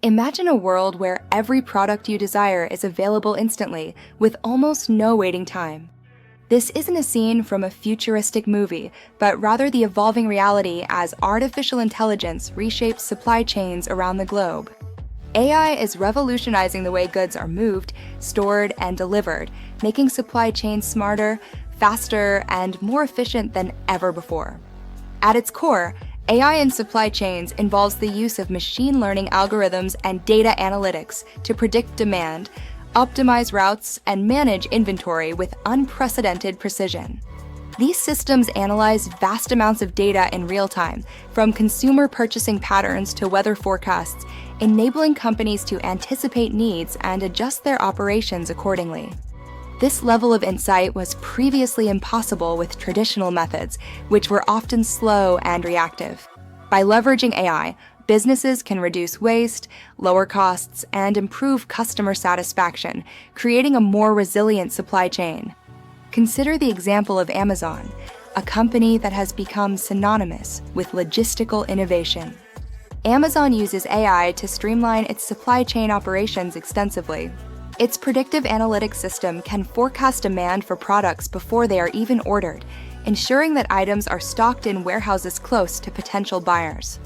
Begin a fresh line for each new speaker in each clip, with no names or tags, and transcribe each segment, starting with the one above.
Imagine a world where every product you desire is available instantly, with almost no waiting time. This isn't a scene from a futuristic movie, but rather the evolving reality as artificial intelligence reshapes supply chains around the globe. AI is revolutionizing the way goods are moved, stored, and delivered, making supply chains smarter, faster, and more efficient than ever before. At its core, AI in supply chains involves the use of machine learning algorithms and data analytics to predict demand, optimize routes, and manage inventory with unprecedented precision. These systems analyze vast amounts of data in real time, from consumer purchasing patterns to weather forecasts, enabling companies to anticipate needs and adjust their operations accordingly. This level of insight was previously impossible with traditional methods, which were often slow and reactive. By leveraging AI, businesses can reduce waste, lower costs, and improve customer satisfaction, creating a more resilient supply chain. Consider the example of Amazon, a company that has become synonymous with logistical innovation. Amazon uses AI to streamline its supply chain operations extensively. Its predictive analytics system can forecast demand for products before they are even ordered, ensuring that items are stocked in warehouses close to potential buyers.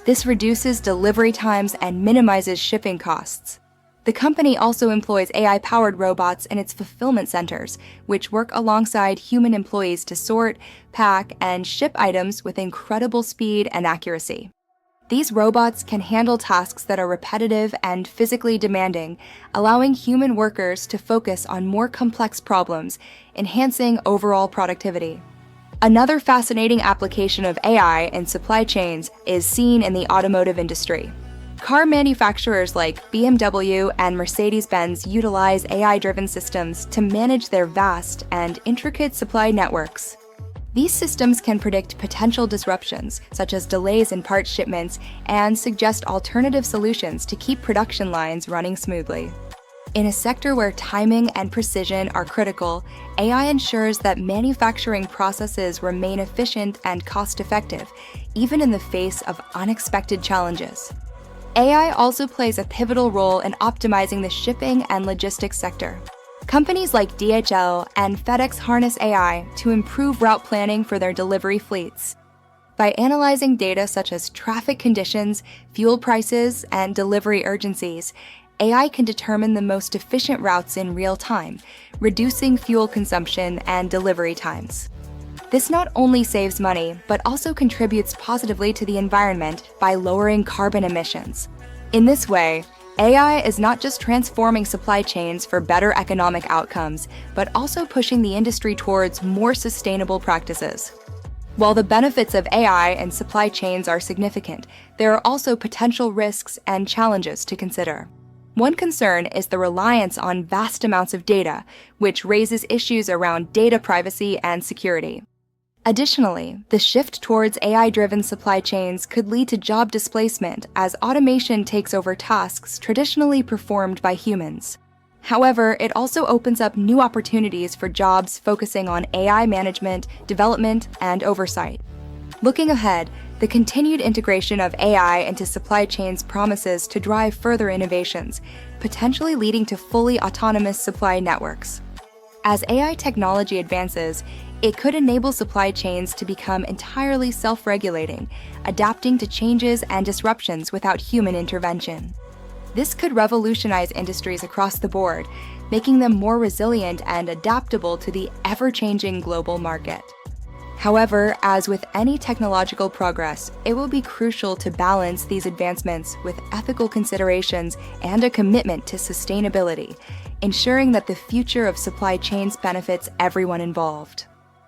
This reduces delivery times and minimizes shipping costs. The company also employs AI-powered robots in its fulfillment centers, which work alongside human employees to sort, pack, and ship items with incredible speed and accuracy. These robots can handle tasks that are repetitive and physically demanding, allowing human workers to focus on more complex problems, enhancing overall productivity. Another fascinating application of AI in supply chains is seen in the automotive industry. Car manufacturers like BMW and Mercedes-Benz utilize AI-driven systems to manage their vast and intricate supply networks. These systems can predict potential disruptions, such as delays in part shipments, and suggest alternative solutions to keep production lines running smoothly. In a sector where timing and precision are critical, AI ensures that manufacturing processes remain efficient and cost-effective, even in the face of unexpected challenges. AI also plays a pivotal role in optimizing the shipping and logistics sector. Companies like DHL and FedEx harness AI to improve route planning for their delivery fleets. By analyzing data such as traffic conditions, fuel prices, and delivery urgencies, AI can determine the most efficient routes in real time, reducing fuel consumption and delivery times. This not only saves money, but also contributes positively to the environment by lowering carbon emissions. In this way, AI is not just transforming supply chains for better economic outcomes, but also pushing the industry towards more sustainable practices. While the benefits of AI in supply chains are significant, there are also potential risks and challenges to consider. One concern is the reliance on vast amounts of data, which raises issues around data privacy and security. Additionally, the shift towards AI-driven supply chains could lead to job displacement as automation takes over tasks traditionally performed by humans. However, it also opens up new opportunities for jobs focusing on AI management, development, and oversight. Looking ahead, the continued integration of AI into supply chains promises to drive further innovations, potentially leading to fully autonomous supply networks. As AI technology advances, it could enable supply chains to become entirely self-regulating, adapting to changes and disruptions without human intervention. This could revolutionize industries across the board, making them more resilient and adaptable to the ever-changing global market. However, as with any technological progress, it will be crucial to balance these advancements with ethical considerations and a commitment to sustainability, ensuring that the future of supply chains benefits everyone involved.